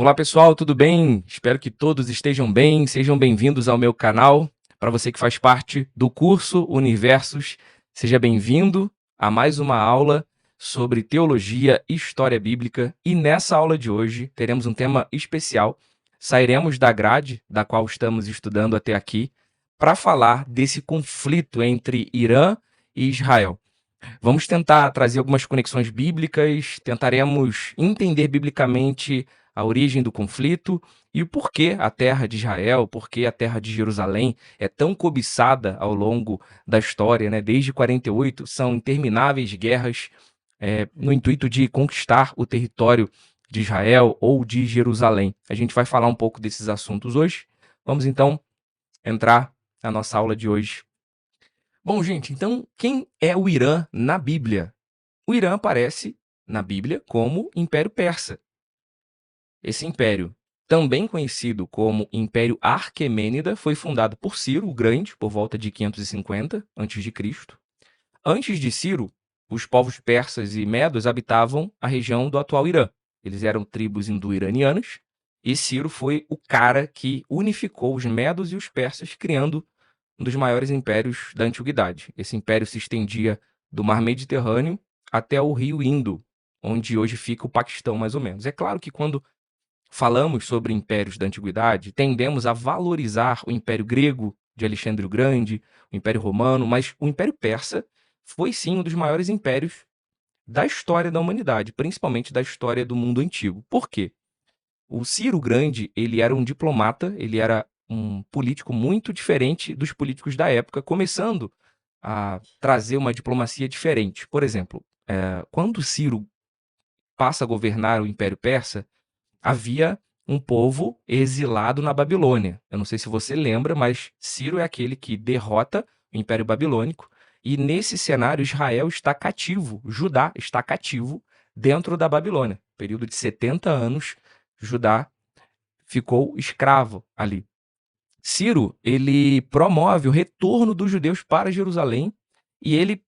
Olá pessoal, tudo bem? Espero que todos estejam bem, sejam bem-vindos ao meu canal. Para você que faz parte do curso Universos, seja bem-vindo a mais uma aula sobre teologia e história bíblica. E nessa aula de hoje teremos um tema especial. Sairemos da grade da qual estamos estudando até aqui para falar desse conflito entre Irã e Israel. Vamos tentar trazer algumas conexões bíblicas, tentaremos entender biblicamente a origem do conflito e o porquê a terra de Israel, porquê a terra de Jerusalém é tão cobiçada ao longo da história, né? Desde 48 são intermináveis guerras no intuito de conquistar o território de Israel ou de Jerusalém. A gente vai falar um pouco desses assuntos hoje. Vamos então entrar na nossa aula de hoje. Bom, gente, então quem é o Irã na Bíblia? O Irã aparece na Bíblia como Império Persa. Esse império, também conhecido como Império Aquemênida, foi fundado por Ciro o Grande por volta de 550 a.C. Antes de Ciro, os povos persas e medos habitavam a região do atual Irã. Eles eram tribos indo-iranianas e Ciro foi o cara que unificou os medos e os persas, criando um dos maiores impérios da antiguidade. Esse império se estendia do Mar Mediterrâneo até o rio Indo, onde hoje fica o Paquistão, mais ou menos. É claro que quando falamos sobre impérios da antiguidade, tendemos a valorizar o Império Grego de Alexandre o Grande, o Império Romano, mas o Império Persa foi sim um dos maiores impérios da história da humanidade, principalmente da história do mundo antigo. Por quê? O Ciro Grande, ele era um diplomata, ele era um político muito diferente dos políticos da época, começando a trazer uma diplomacia diferente. Por exemplo, quando Ciro passa a governar o Império Persa, havia um povo exilado na Babilônia. Eu não sei se você lembra, mas Ciro é aquele que derrota o Império Babilônico, e nesse cenário Israel está cativo, Judá está cativo dentro da Babilônia. Período de 70 anos, Judá ficou escravo ali. Ciro, ele promove o retorno dos judeus para Jerusalém e ele,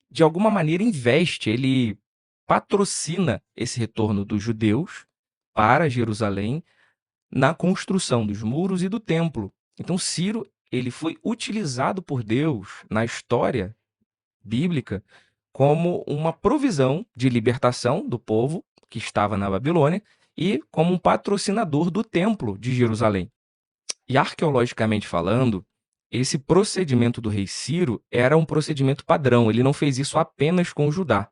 de alguma maneira, investe, ele patrocina esse retorno dos judeus para Jerusalém na construção dos muros e do templo. Então, Ciro, ele foi utilizado por Deus na história bíblica como uma provisão de libertação do povo que estava na Babilônia e como um patrocinador do templo de Jerusalém. E arqueologicamente falando, esse procedimento do rei Ciro era um procedimento padrão. Ele não fez isso apenas com Judá.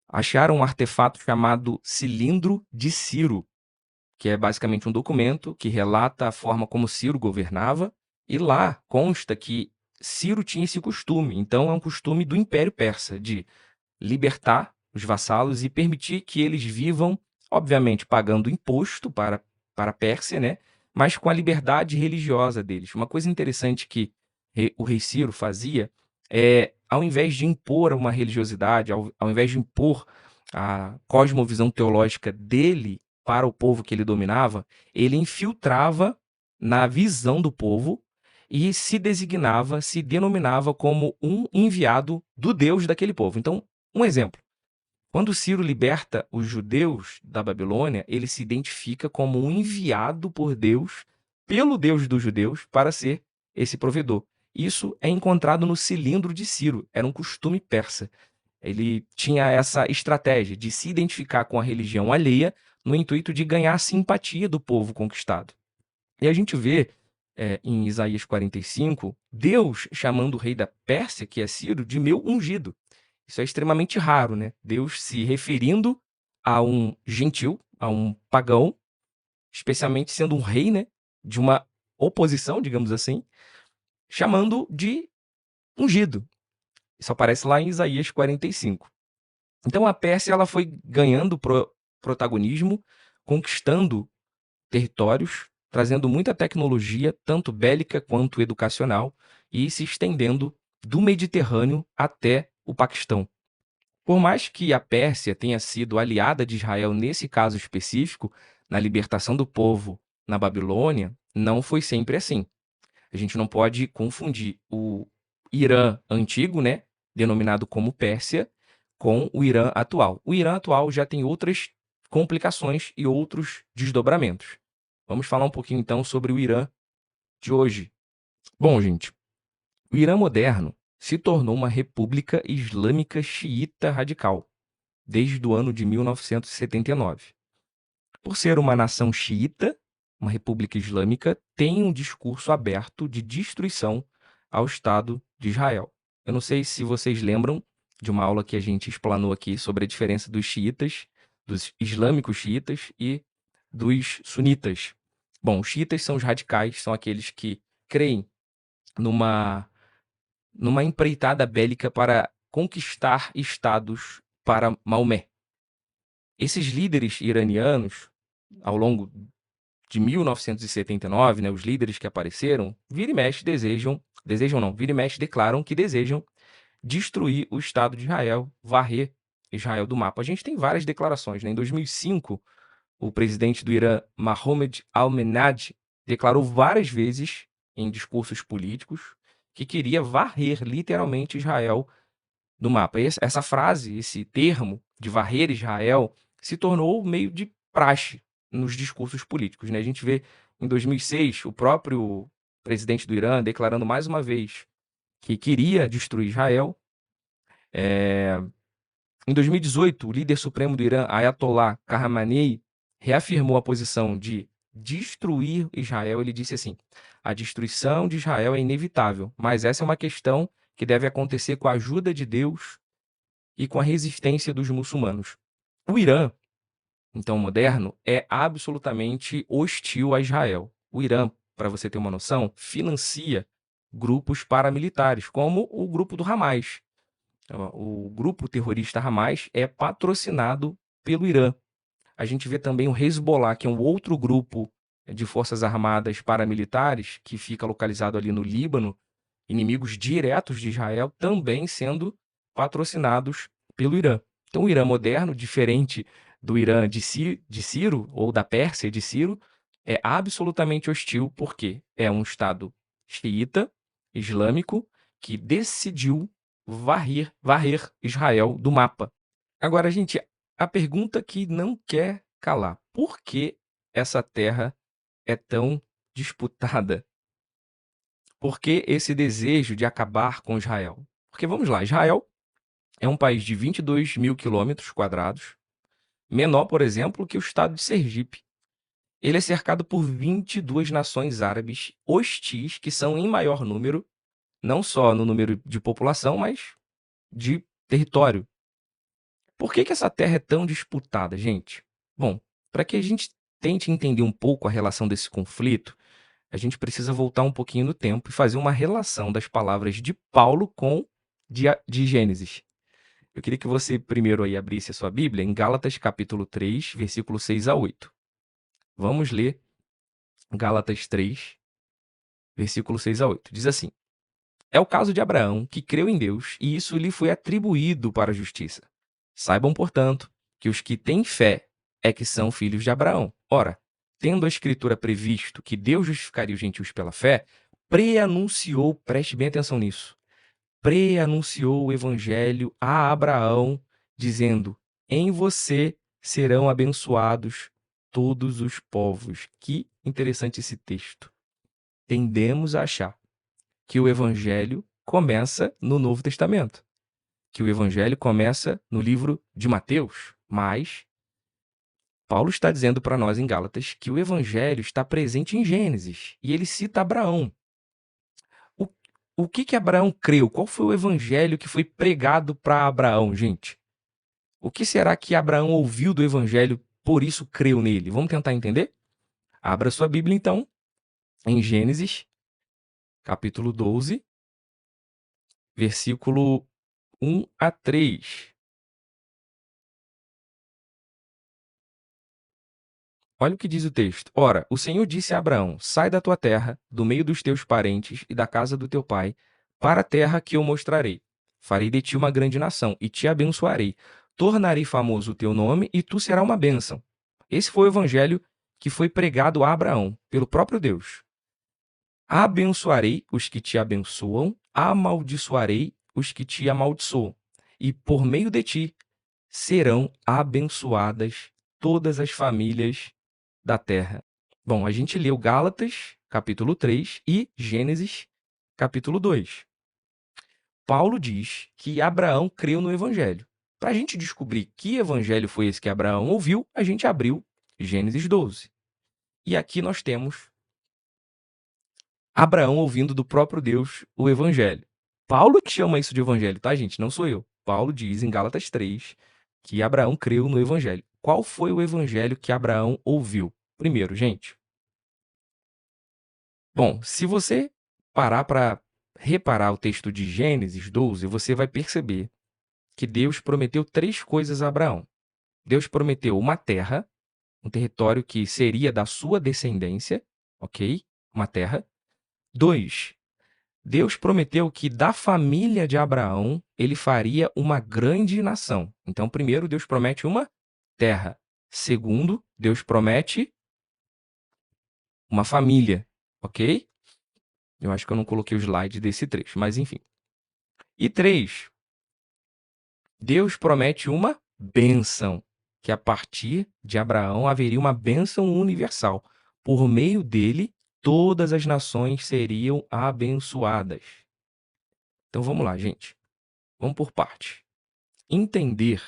Acharam um artefato chamado Cilindro de Ciro, que é basicamente um documento que relata a forma como Ciro governava, e lá consta que Ciro tinha esse costume. Então é um costume do Império Persa de libertar os vassalos e permitir que eles vivam, obviamente pagando imposto para a Pérsia, né? Mas com a liberdade religiosa deles. Uma coisa interessante que o rei Ciro fazia é, ao invés de impor uma religiosidade, ao invés de impor a cosmovisão teológica dele para o povo que ele dominava, ele infiltrava na visão do povo e se designava, se denominava como um enviado do Deus daquele povo. Então, um exemplo. Quando Ciro liberta os judeus da Babilônia, ele se identifica como um enviado por Deus, pelo Deus dos judeus, para ser esse provedor. Isso é encontrado no cilindro de Ciro, era um costume persa. Ele tinha essa estratégia de se identificar com a religião alheia no intuito de ganhar a simpatia do povo conquistado. E a gente vê em Isaías 45, Deus chamando o rei da Pérsia, que é Ciro, de meu ungido. Isso é extremamente raro, né? Deus se referindo a um gentil, a um pagão, especialmente sendo um rei, né? De uma oposição, digamos assim, chamando de ungido. Isso aparece lá em Isaías 45. Então a Pérsia ela foi ganhando protagonismo, conquistando territórios, trazendo muita tecnologia, tanto bélica quanto educacional, e se estendendo do Mediterrâneo até o Paquistão. Por mais que a Pérsia tenha sido aliada de Israel nesse caso específico, na libertação do povo na Babilônia, não foi sempre assim. A gente não pode confundir o Irã antigo, né, denominado como Pérsia, com o Irã atual. O Irã atual já tem outras complicações e outros desdobramentos. Vamos falar um pouquinho então sobre o Irã de hoje. Bom, gente, o Irã moderno se tornou uma república islâmica xiita radical desde o ano de 1979. Por ser uma nação xiita, uma república islâmica, tem um discurso aberto de destruição ao Estado de Israel. Eu não sei se vocês lembram de uma aula que a gente explanou aqui sobre a diferença dos xiitas, dos islâmicos xiitas e dos sunitas. Bom, os xiitas são os radicais, são aqueles que creem numa empreitada bélica para conquistar estados para Maomé. Esses líderes iranianos, ao longo de 1979, né, os líderes que apareceram, vira e mexe vira e mexe declaram que desejam destruir o Estado de Israel, varrer Israel do mapa. A gente tem várias declarações, né? Em 2005, o presidente do Irã, Mohammed al-Minhaj, declarou várias vezes em discursos políticos que queria varrer literalmente Israel do mapa. Essa frase, esse termo de varrer Israel, se tornou meio de praxe nos discursos políticos, né? A gente vê em 2006 o próprio presidente do Irã declarando mais uma vez que queria destruir Israel. Em 2018, o líder supremo do Irã, Ayatollah Khamenei, reafirmou a posição de destruir Israel. Ele disse assim: a destruição de Israel é inevitável, mas essa é uma questão que deve acontecer com a ajuda de Deus e com a resistência dos muçulmanos. O Irã, então moderno, é absolutamente hostil a Israel. O Irã, para você ter uma noção, financia grupos paramilitares, como o grupo do Hamas. O grupo terrorista Hamas é patrocinado pelo Irã. A gente vê também o Hezbollah, que é um outro grupo de forças armadas paramilitares, que fica localizado ali no Líbano, inimigos diretos de Israel, também sendo patrocinados pelo Irã. Então, o Irã moderno, diferente do Irã de Ciro, ou da Pérsia de Ciro, é absolutamente hostil, porque é um Estado xiita, islâmico, que decidiu varrer Israel do mapa. Agora, gente, a pergunta que não quer calar: por que essa terra é tão disputada? Por que esse desejo de acabar com Israel? Porque vamos lá, Israel é um país de 22 mil quilômetros quadrados, menor, por exemplo, que o estado de Sergipe. Ele é cercado por 22 nações árabes hostis, que são em maior número, não só no número de população, mas de território. Por que essa terra é tão disputada, gente? Bom, para que a gente tente entender um pouco a relação desse conflito, a gente precisa voltar um pouquinho no tempo e fazer uma relação das palavras de Paulo com de Gênesis. Eu queria que você primeiro aí abrisse a sua Bíblia em Gálatas capítulo 3, versículo 6 a 8. Vamos ler Gálatas 3, versículo 6 a 8. Diz assim: é o caso de Abraão, que creu em Deus, e isso lhe foi atribuído para a justiça. Saibam, portanto, que os que têm fé é que são filhos de Abraão. Ora, tendo a Escritura previsto que Deus justificaria os gentios pela fé, preanunciou, preste bem atenção nisso, preanunciou o evangelho a Abraão, dizendo: em você serão abençoados todos os povos. Que interessante esse texto. Tendemos a achar que o evangelho começa no Novo Testamento, que o evangelho começa no livro de Mateus, mas Paulo está dizendo para nós em Gálatas que o evangelho está presente em Gênesis, e ele cita Abraão. O, o que Abraão creu? Qual foi o evangelho que foi pregado para Abraão, gente? O que será que Abraão ouviu do evangelho, por isso creu nele? Vamos tentar entender? Abra sua Bíblia então, em Gênesis, capítulo 12, versículo 1 a 3. Olha o que diz o texto. Ora, o Senhor disse a Abraão: sai da tua terra, do meio dos teus parentes e da casa do teu pai, para a terra que eu mostrarei. Farei de ti uma grande nação e te abençoarei. Tornarei famoso o teu nome e tu serás uma bênção. Esse foi o evangelho que foi pregado a Abraão pelo próprio Deus. Abençoarei os que te abençoam, amaldiçoarei os que te amaldiçoam. E por meio de ti serão abençoadas todas as famílias da terra. Bom, a gente leu Gálatas, capítulo 3, e Gênesis, capítulo 2. Paulo diz que Abraão creu no evangelho. Para a gente descobrir que evangelho foi esse que Abraão ouviu, a gente abriu Gênesis 12. E aqui nós temos Abraão ouvindo do próprio Deus o evangelho. Paulo que chama isso de evangelho, tá, gente? Não sou eu. Paulo diz em Gálatas 3 que Abraão creu no evangelho. Qual foi o evangelho que Abraão ouviu? Primeiro, gente. Bom, se você parar para reparar o texto de Gênesis 12, você vai perceber que Deus prometeu 3 coisas a Abraão. Deus prometeu uma terra, um território que seria da sua descendência, ok? Uma terra. 2, Deus prometeu que da família de Abraão ele faria uma grande nação. Então, primeiro, Deus promete uma terra. Segundo, Deus promete uma família, ok? Eu acho que eu não coloquei o slide desse trecho, mas enfim. E 3, Deus promete uma bênção, que a partir de Abraão haveria uma bênção universal. Por meio dele, todas as nações seriam abençoadas. Então vamos lá, gente. Vamos por partes. Entender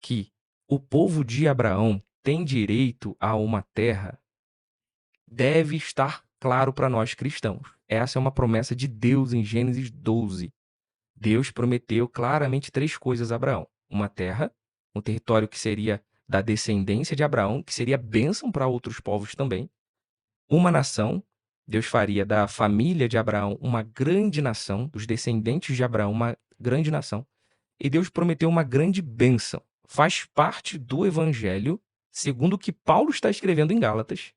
que o povo de Abraão tem direito a uma terra deve estar claro para nós cristãos. Essa é uma promessa de Deus em Gênesis 12. Deus prometeu claramente 3 coisas a Abraão: uma terra, um território que seria da descendência de Abraão, que seria bênção para outros povos também, uma nação, Deus faria da família de Abraão uma grande nação, dos descendentes de Abraão uma grande nação, e Deus prometeu uma grande bênção. Faz parte do evangelho, segundo o que Paulo está escrevendo em Gálatas,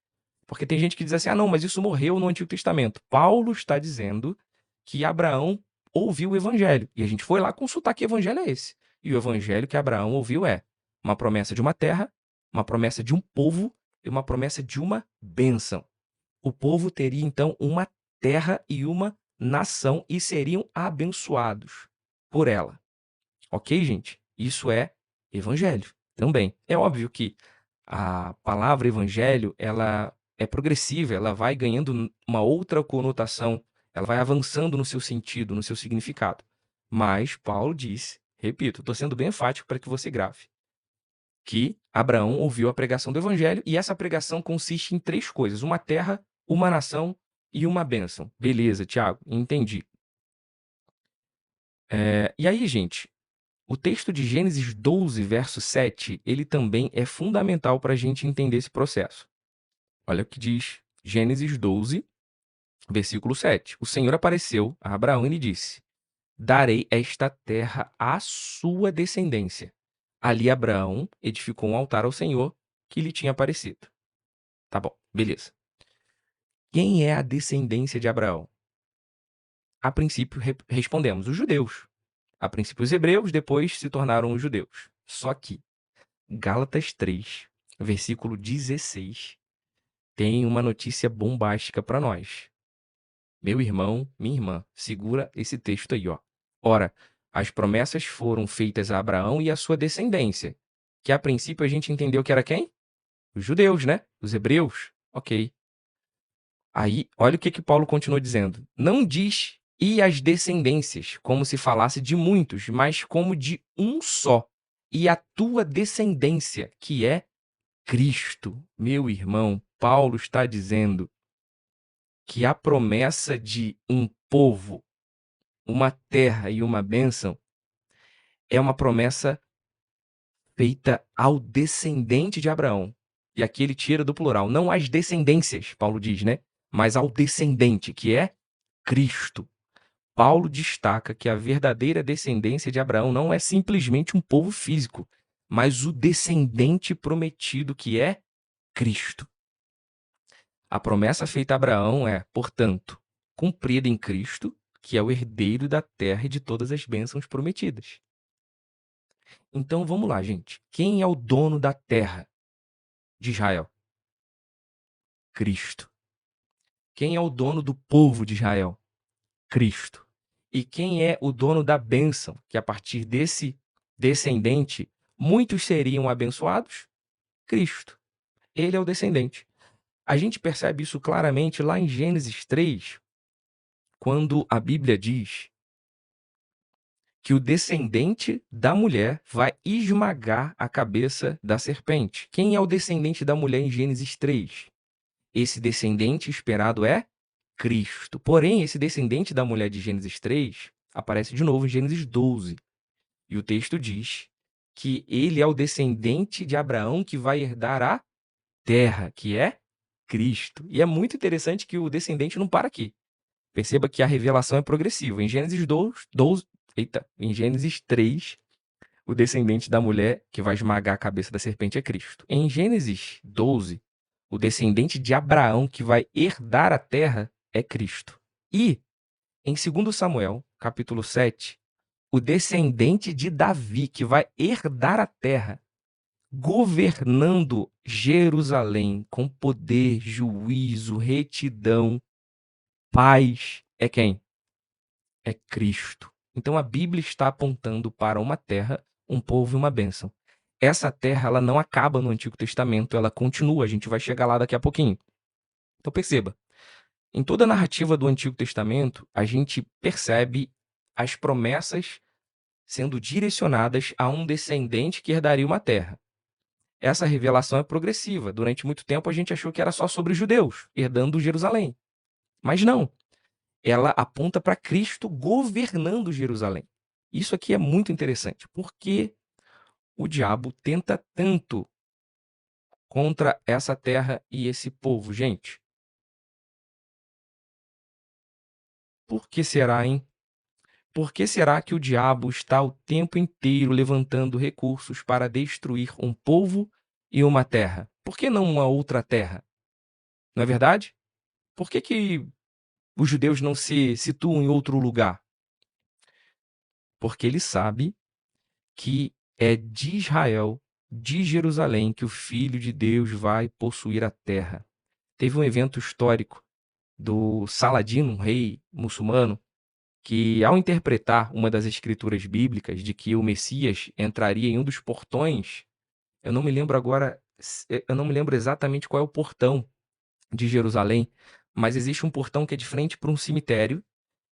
porque tem gente que diz assim, não, mas isso morreu no Antigo Testamento. Paulo está dizendo que Abraão ouviu o evangelho, e a gente foi lá consultar que evangelho é esse. E o evangelho que Abraão ouviu é uma promessa de uma terra, uma promessa de um povo e uma promessa de uma bênção. O povo teria, então, uma terra e uma nação e seriam abençoados por ela. Ok, gente? Isso é evangelho também. É óbvio que a palavra evangelho, ela é progressiva, ela vai ganhando uma outra conotação, ela vai avançando no seu sentido, no seu significado. Mas Paulo diz, repito, estou sendo bem enfático para que você grave, que Abraão ouviu a pregação do evangelho e essa pregação consiste em 3 coisas: uma terra, uma nação e uma bênção. Beleza, Tiago, entendi. E aí, gente, o texto de Gênesis 12, verso 7, ele também é fundamental para a gente entender esse processo. Olha o que diz Gênesis 12, versículo 7. O Senhor apareceu a Abraão e lhe disse: darei esta terra à sua descendência. Ali Abraão edificou um altar ao Senhor que lhe tinha aparecido. Tá bom, beleza. Quem é a descendência de Abraão? A princípio, respondemos, os judeus. A princípio, os hebreus, depois se tornaram os judeus. Só que Gálatas 3, versículo 16, tem uma notícia bombástica para nós. Meu irmão, minha irmã, segura esse texto aí, ó. Ora, as promessas foram feitas a Abraão e a sua descendência, que a princípio a gente entendeu que era quem? Os judeus, né? Os hebreus. Ok. Aí, olha o que Paulo continua dizendo. Não diz e as descendências, como se falasse de muitos, mas como de um só. E a tua descendência, que é Cristo. Meu irmão, Paulo está dizendo que a promessa de um povo, uma terra e uma bênção é uma promessa feita ao descendente de Abraão. E aqui ele tira do plural, não às descendências, Paulo diz, né? Mas ao descendente, que é Cristo. Paulo destaca que a verdadeira descendência de Abraão não é simplesmente um povo físico, mas o descendente prometido, que é Cristo. A promessa feita a Abraão é, portanto, cumprida em Cristo, que é o herdeiro da terra e de todas as bênçãos prometidas. Então vamos lá, gente. Quem é o dono da terra de Israel? Cristo. Quem é o dono do povo de Israel? Cristo. E quem é o dono da bênção? Que a partir desse descendente, muitos seriam abençoados Cristo. Ele é o descendente. A gente percebe isso claramente lá em Gênesis 3, quando a Bíblia diz que o descendente da mulher vai esmagar a cabeça da serpente. Quem é o descendente da mulher em Gênesis 3? Esse descendente esperado é Cristo. Porém, esse descendente da mulher de Gênesis 3 aparece de novo em Gênesis 12. E o texto diz que ele é o descendente de Abraão que vai herdar a terra, que é Cristo. E é muito interessante que o descendente não para aqui. Perceba que a revelação é progressiva. Em Gênesis 12, em Gênesis 3, o descendente da mulher que vai esmagar a cabeça da serpente é Cristo. Em Gênesis 12, o descendente de Abraão que vai herdar a terra é Cristo. E em 2 Samuel, capítulo 7, o descendente de Davi que vai herdar a terra, governando Jerusalém com poder, juízo, retidão, paz, é quem? É Cristo. Então a Bíblia está apontando para uma terra, um povo e uma bênção. Essa terra ela não acaba no Antigo Testamento, ela continua, a gente vai chegar lá daqui a pouquinho. Então perceba, em toda a narrativa do Antigo Testamento, a gente percebe as promessas sendo direcionadas a um descendente que herdaria uma terra. Essa revelação é progressiva. Durante muito tempo a gente achou que era só sobre os judeus, herdando Jerusalém. Mas não. Ela aponta para Cristo governando Jerusalém. Isso aqui é muito interessante, porque o diabo tenta tanto contra essa terra e esse povo, gente. Por que será, hein? Por que será que o diabo está o tempo inteiro levantando recursos para destruir um povo e uma terra? Por que não uma outra terra? Não é verdade? Por que os judeus não se situam em outro lugar? Porque ele sabe que é de Israel, de Jerusalém, que o Filho de Deus vai possuir a terra. Teve um evento histórico do Saladino, um rei muçulmano, que ao interpretar uma das escrituras bíblicas de que o Messias entraria em um dos portões, eu não me lembro agora, eu não me lembro exatamente qual é o portão de Jerusalém, mas existe um portão que é de frente para um cemitério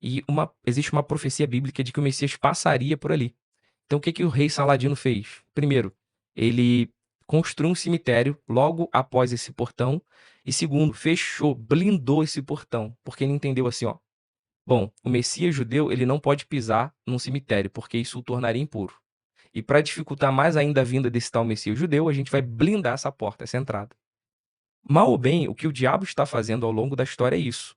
e existe uma profecia bíblica de que o Messias passaria por ali. Então, o que que o rei Saladino fez? Primeiro, ele construiu um cemitério logo após esse portão. E segundo, fechou, blindou esse portão, porque ele entendeu assim, ó. Bom, o Messias judeu, ele não pode pisar num cemitério, porque isso o tornaria impuro. E para dificultar mais ainda a vinda desse tal Messias judeu, a gente vai blindar essa porta, essa entrada. Mal ou bem, o que o diabo está fazendo ao longo da história é isso.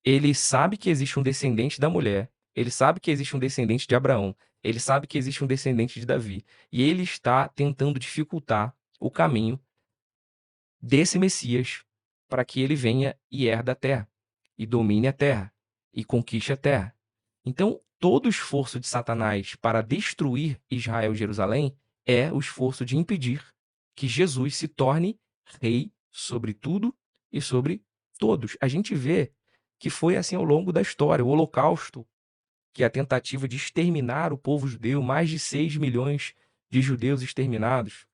Ele sabe que existe um descendente da mulher, ele sabe que existe um descendente de Abraão, ele sabe que existe um descendente de Davi, e ele está tentando dificultar o caminho desse Messias para que ele venha e herda a terra, e domine a terra, e conquiste a terra. Então, todo o esforço de Satanás para destruir Israel e Jerusalém é o esforço de impedir que Jesus se torne rei sobre tudo e sobre todos. A gente vê que foi assim ao longo da história. O Holocausto, que é a tentativa de exterminar o povo judeu, mais de 6 milhões de judeus exterminados.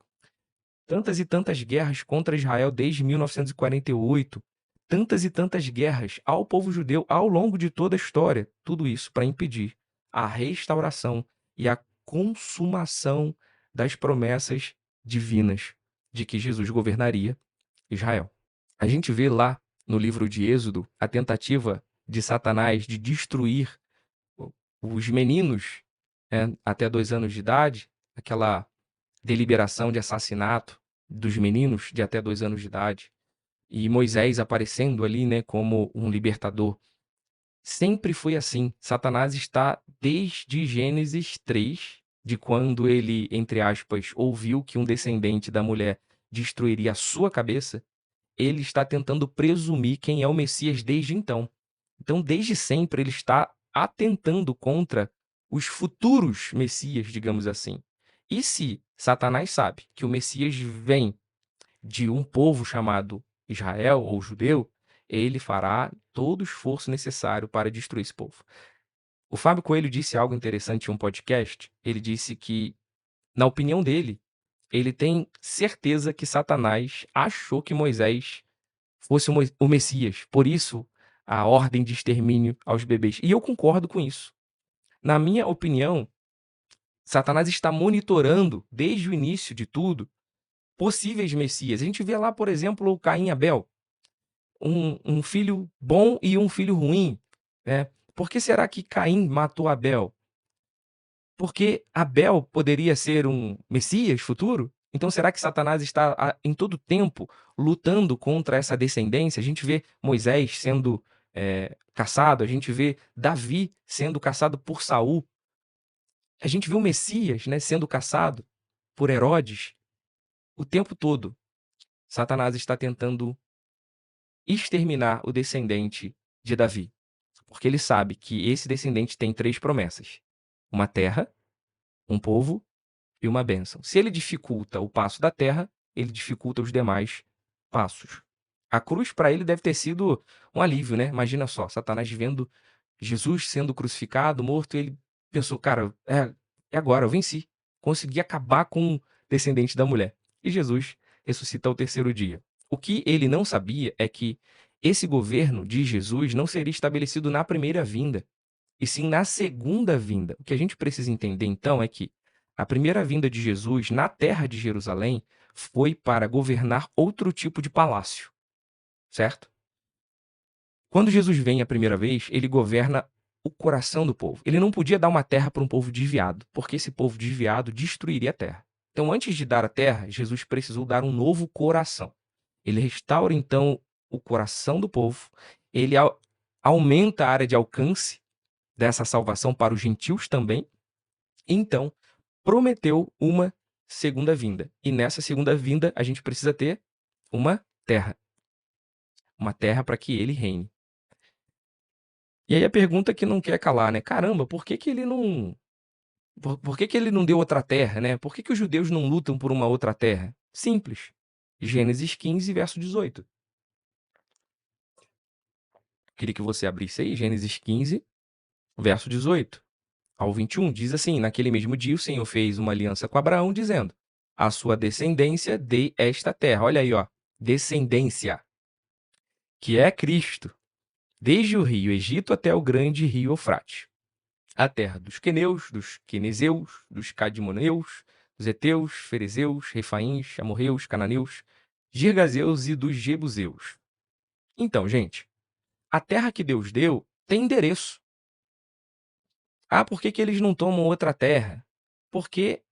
Tantas e tantas guerras contra Israel desde 1948, tantas e tantas guerras ao povo judeu ao longo de toda a história. Tudo isso para impedir a restauração e a consumação das promessas divinas de que Jesus governaria Israel. A gente vê lá no livro de Êxodo a tentativa de Satanás de destruir os meninos, né, até 2 anos de idade, aquela deliberação de assassinato dos meninos de até 2 anos de idade, e Moisés aparecendo ali, né, como um libertador. Sempre foi assim. Satanás está desde Gênesis 3, de quando ele, entre aspas, ouviu que um descendente da mulher destruiria a sua cabeça, ele está tentando presumir quem é o Messias desde então. Então, desde sempre, ele está atentando contra os futuros Messias, digamos assim. E se Satanás sabe que o Messias vem de um povo chamado Israel ou judeu, ele fará todo o esforço necessário para destruir esse povo. O Fábio Coelho disse algo interessante em um podcast. Ele disse que, na opinião dele, ele tem certeza que Satanás achou que Moisés fosse o Messias. Por isso, a ordem de extermínio aos bebês. E eu concordo com isso. Na minha opinião, Satanás está monitorando, desde o início de tudo, possíveis messias. A gente vê lá, por exemplo, o Caim e Abel. Um filho bom e um filho ruim, né? Por que será que Caim matou Abel? Porque Abel poderia ser um Messias futuro? Então, será que Satanás está em todo tempo lutando contra essa descendência? A gente vê Moisés sendo caçado, a gente vê Davi sendo caçado por Saul, a gente vê o Messias, né, sendo caçado por Herodes o tempo todo. Satanás está tentando exterminar o descendente de Davi, porque ele sabe que esse descendente tem 3 promessas: uma terra, um povo e uma bênção. Se ele dificulta o passo da terra, ele dificulta os demais passos. A cruz para ele deve ter sido um alívio, né? Imagina só, Satanás vendo Jesus sendo crucificado, morto, ele pensou, cara, é agora, eu venci. Consegui acabar com o descendente da mulher. E Jesus ressuscita ao 3º dia. O que ele não sabia é que esse governo de Jesus não seria estabelecido na primeira vinda, e sim na segunda vinda. O que a gente precisa entender, então, é que a primeira vinda de Jesus na terra de Jerusalém foi para governar outro tipo de palácio, certo? Quando Jesus vem a primeira vez, ele governa o coração do povo. Ele não podia dar uma terra para um povo desviado, porque esse povo desviado destruiria a terra. Então, antes de dar a terra, Jesus precisou dar um novo coração. Ele restaura, então, o coração do povo, ele aumenta a área de alcance dessa salvação para os gentios também. Então, prometeu uma segunda vinda. E nessa segunda vinda, a gente precisa ter uma terra. Uma terra para que ele reine. E aí a pergunta que não quer calar, né? Caramba, por que que ele não... Por que que ele não deu outra terra, né? Por que que os judeus não lutam por uma outra terra? Simples. Gênesis 15, verso 18. Queria que você abrisse aí, Gênesis 15, verso 18 ao 21. Diz assim: naquele mesmo dia o Senhor fez uma aliança com Abraão, dizendo: a sua descendência dê esta terra. Olha aí, ó. Descendência, que é Cristo, desde o rio Egito até o grande rio Eufrates. A terra dos queneus, dos quenezeus, dos cadmoneus, dos heteus, ferezeus, refaíns, amorreus, cananeus, girgazeus e dos jebuseus. Então, gente, a terra que Deus deu tem endereço. Ah, por que que eles não tomam outra terra? Porque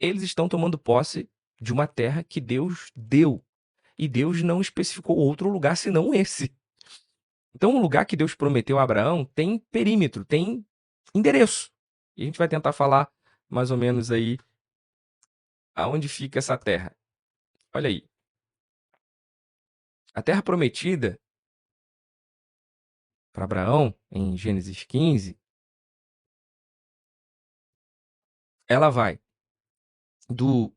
eles estão tomando posse de uma terra que Deus deu. E Deus não especificou outro lugar senão esse. Então, o lugar que Deus prometeu a Abraão tem perímetro, tem endereço. E a gente vai tentar falar mais ou menos aí aonde fica essa terra. Olha aí. A terra prometida para Abraão, em Gênesis 15, ela vai do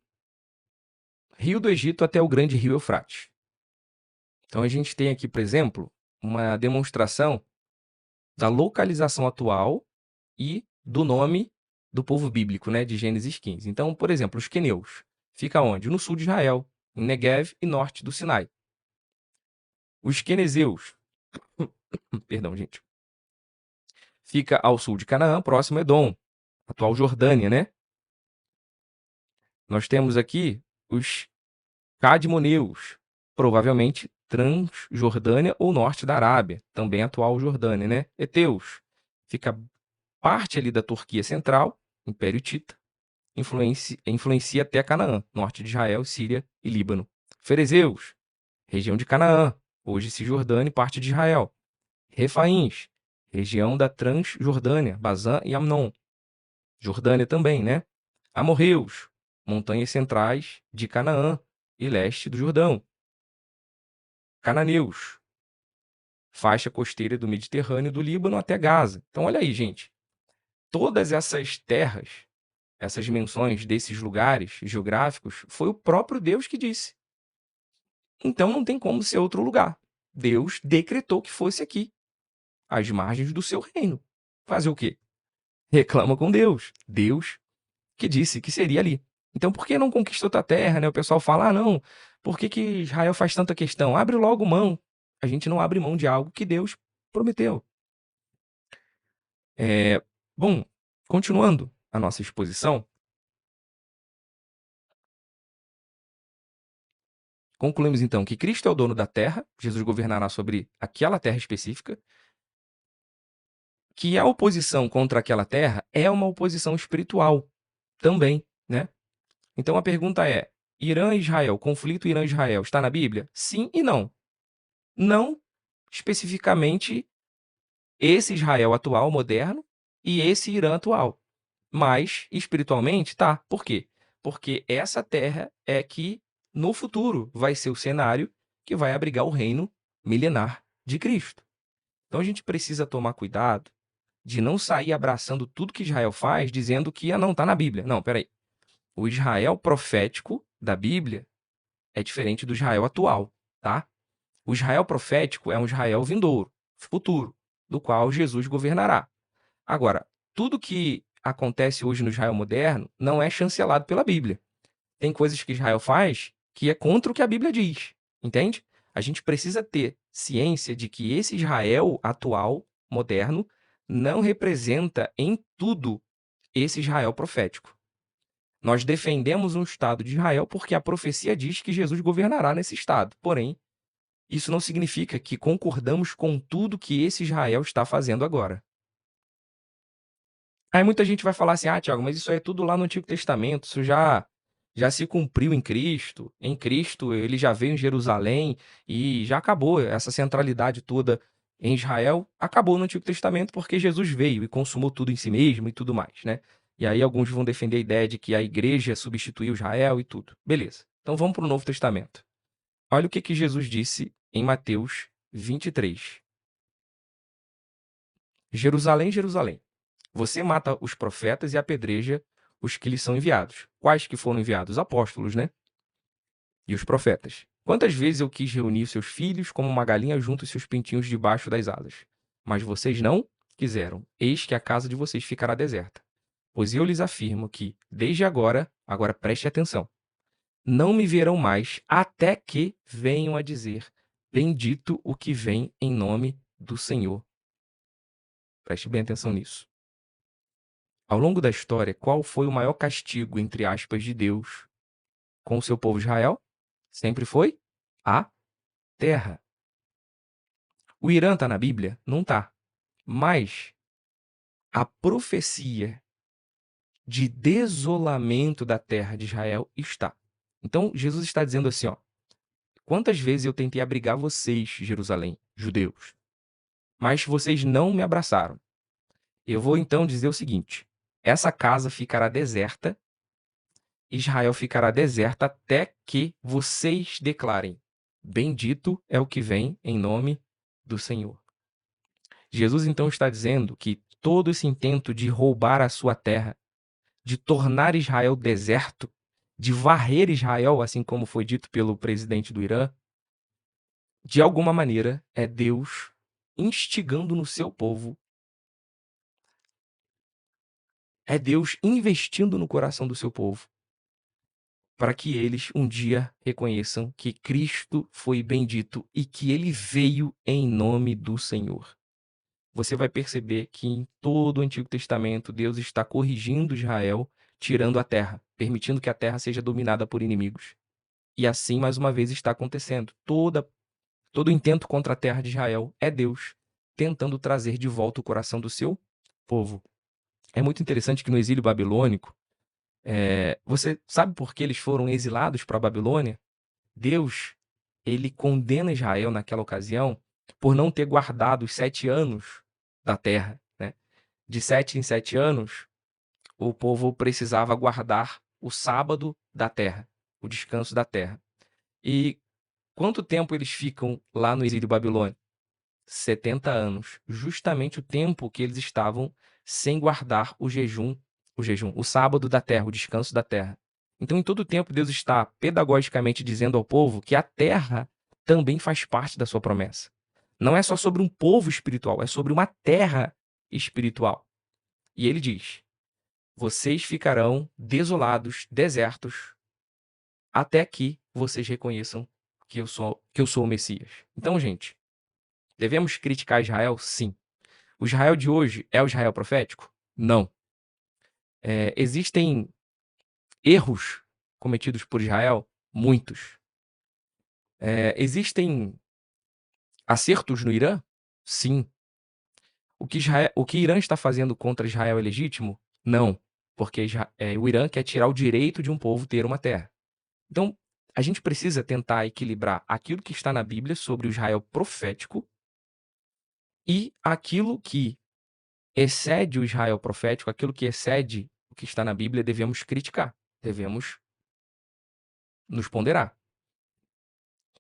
rio do Egito até o grande rio Eufrates. Então, a gente tem aqui, por exemplo, uma demonstração da localização atual e do nome do povo bíblico, né, de Gênesis 15. Então, por exemplo, os queneus. Fica onde? No sul de Israel, em Negev e norte do Sinai. Os quenezeus, perdão, gente, fica ao sul de Canaã, próximo a Edom, atual Jordânia, né? Nós temos aqui os cadmoneus, provavelmente Transjordânia ou norte da Arábia, também atual Jordânia, né? Heteus, fica parte ali da Turquia Central, Império Hitita, influencia até Canaã, norte de Israel, Síria e Líbano. Ferezeus, região de Canaã, hoje Cisjordânia e parte de Israel. Refaíns, região da Transjordânia, Bazã e Amnon. Jordânia também, né? Amorreus, montanhas centrais de Canaã e leste do Jordão. Cananeus, faixa costeira do Mediterrâneo do Líbano até Gaza. Então, olha aí, gente. Todas essas terras, essas menções desses lugares geográficos, foi o próprio Deus que disse. Então não tem como ser outro lugar. Deus decretou que fosse aqui, às margens do seu reino. Fazer o quê? Reclama com Deus. Deus que disse que seria ali. Então, por que não conquista outra terra, né? O pessoal fala, ah, não, por que que Israel faz tanta questão? Abre logo mão. A gente não abre mão de algo que Deus prometeu. Bom, continuando a nossa exposição, concluímos então que Cristo é o dono da terra, Jesus governará sobre aquela terra específica, que a oposição contra aquela terra é uma oposição espiritual também, né? Então a pergunta é: Irã e Israel, conflito Irã e Israel, está na Bíblia? Sim e não. Não especificamente esse Israel atual, moderno, e esse Irã atual. Mas, espiritualmente, tá. Por quê? Porque essa terra é que, no futuro, vai ser o cenário que vai abrigar o reino milenar de Cristo. Então a gente precisa tomar cuidado de não sair abraçando tudo que Israel faz, dizendo que, ah, não, tá na Bíblia. Não, peraí. O Israel profético da Bíblia é diferente do Israel atual, tá? O Israel profético é um Israel vindouro, futuro, do qual Jesus governará. Agora, tudo que acontece hoje no Israel moderno não é chancelado pela Bíblia. Tem coisas que Israel faz que é contra o que a Bíblia diz, entende? A gente precisa ter ciência de que esse Israel atual, moderno, não representa em tudo esse Israel profético. Nós defendemos um Estado de Israel porque a profecia diz que Jesus governará nesse Estado. Porém, isso não significa que concordamos com tudo que esse Israel está fazendo agora. Aí muita gente vai falar assim: ah, Tiago, mas isso aí é tudo lá no Antigo Testamento, isso já se cumpriu em Cristo. Em Cristo, ele já veio em Jerusalém e já acabou essa centralidade toda em Israel. Acabou no Antigo Testamento porque Jesus veio e consumou tudo em si mesmo e tudo mais, né? E aí alguns vão defender a ideia de que a igreja substituiu Israel e tudo. Beleza. Então vamos para o Novo Testamento. Olha o que que Jesus disse em Mateus 23. Jerusalém, Jerusalém, você mata os profetas e apedreja os que lhes são enviados. Quais que foram enviados? Os apóstolos, né? E os profetas. Quantas vezes eu quis reunir seus filhos como uma galinha junta os seus pintinhos debaixo das asas? Mas vocês não quiseram. Eis que a casa de vocês ficará deserta. Pois eu lhes afirmo que, desde agora preste atenção, não me verão mais até que venham a dizer: bendito o que vem em nome do Senhor. Preste bem atenção nisso. Ao longo da história, qual foi o maior castigo, entre aspas, de Deus com o seu povo Israel? Sempre foi a terra. O Irã está na Bíblia? Não está. Mas a profecia de desolamento da terra de Israel está. Então, Jesus está dizendo assim, ó: quantas vezes eu tentei abrigar vocês, Jerusalém, judeus, mas vocês não me abraçaram. Eu vou então dizer o seguinte: essa casa ficará deserta, Israel ficará deserta até que vocês declarem: bendito é o que vem em nome do Senhor. Jesus então está dizendo que todo esse intento de roubar a sua terra, de tornar Israel deserto, de varrer Israel, assim como foi dito pelo presidente do Irã, de alguma maneira é Deus instigando no seu povo, é Deus investindo no coração do seu povo, para que eles um dia reconheçam que Cristo foi bendito e que ele veio em nome do Senhor. Você vai perceber que em todo o Antigo Testamento Deus está corrigindo Israel, tirando a terra, permitindo que a terra seja dominada por inimigos. E assim, mais uma vez, está acontecendo. Todo intento contra a terra de Israel é Deus tentando trazer de volta o coração do seu povo. É muito interessante que no exílio babilônico, você sabe por que eles foram exilados para a Babilônia? Deus, ele condena Israel naquela ocasião por não ter guardado os 7 anos da terra, né? De 7 em 7 anos, o povo precisava guardar o sábado da terra, o descanso da terra. E quanto tempo eles ficam lá no exílio babilônico? 70 anos, justamente o tempo que eles estavam sem guardar o sábado da terra, o descanso da terra. Então, em todo o tempo, Deus está pedagogicamente dizendo ao povo que a terra também faz parte da sua promessa. Não é só sobre um povo espiritual, é sobre uma terra espiritual. E ele diz: vocês ficarão desolados, desertos, até que vocês reconheçam que eu sou o Messias. Então, gente, devemos criticar Israel? Sim. O Israel de hoje é o Israel profético? Não. Existem erros cometidos por Israel? Muitos. Existem acertos no Irã? Sim. O que Irã está fazendo contra Israel é legítimo? Não. Porque o Irã quer tirar o direito de um povo ter uma terra. Então, a gente precisa tentar equilibrar aquilo que está na Bíblia sobre o Israel profético e aquilo que excede o Israel profético, aquilo que excede o que está na Bíblia, devemos criticar, devemos nos ponderar.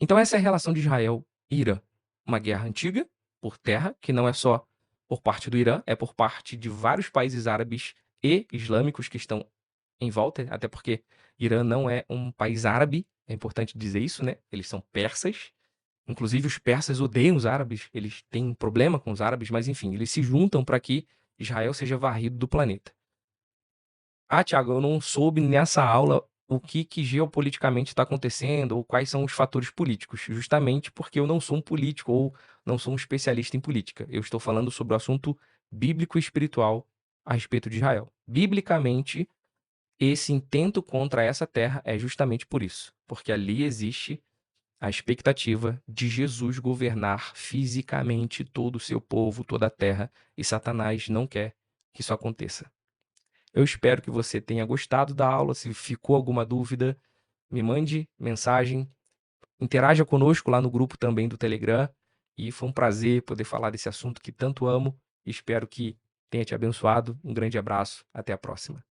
Então, essa é a relação de Israel e Irã. Uma guerra antiga, por terra, que não é só por parte do Irã, é por parte de vários países árabes e islâmicos que estão em volta, até porque Irã não é um país árabe, é importante dizer isso, né? Eles são persas. Inclusive, os persas odeiam os árabes, eles têm um problema com os árabes, mas enfim, eles se juntam para que Israel seja varrido do planeta. Ah, Thiago, eu não soube nessa aula o que geopoliticamente está acontecendo ou quais são os fatores políticos, justamente porque eu não sou um político ou não sou um especialista em política. Eu estou falando sobre o assunto bíblico e espiritual a respeito de Israel. Biblicamente, esse intento contra essa terra é justamente por isso, porque ali existe a expectativa de Jesus governar fisicamente todo o seu povo, toda a terra, e Satanás não quer que isso aconteça. Eu espero que você tenha gostado da aula. Se ficou alguma dúvida, me mande mensagem, interaja conosco lá no grupo também do Telegram. E foi um prazer poder falar desse assunto que tanto amo. Espero que tenha te abençoado. Um grande abraço. Até a próxima.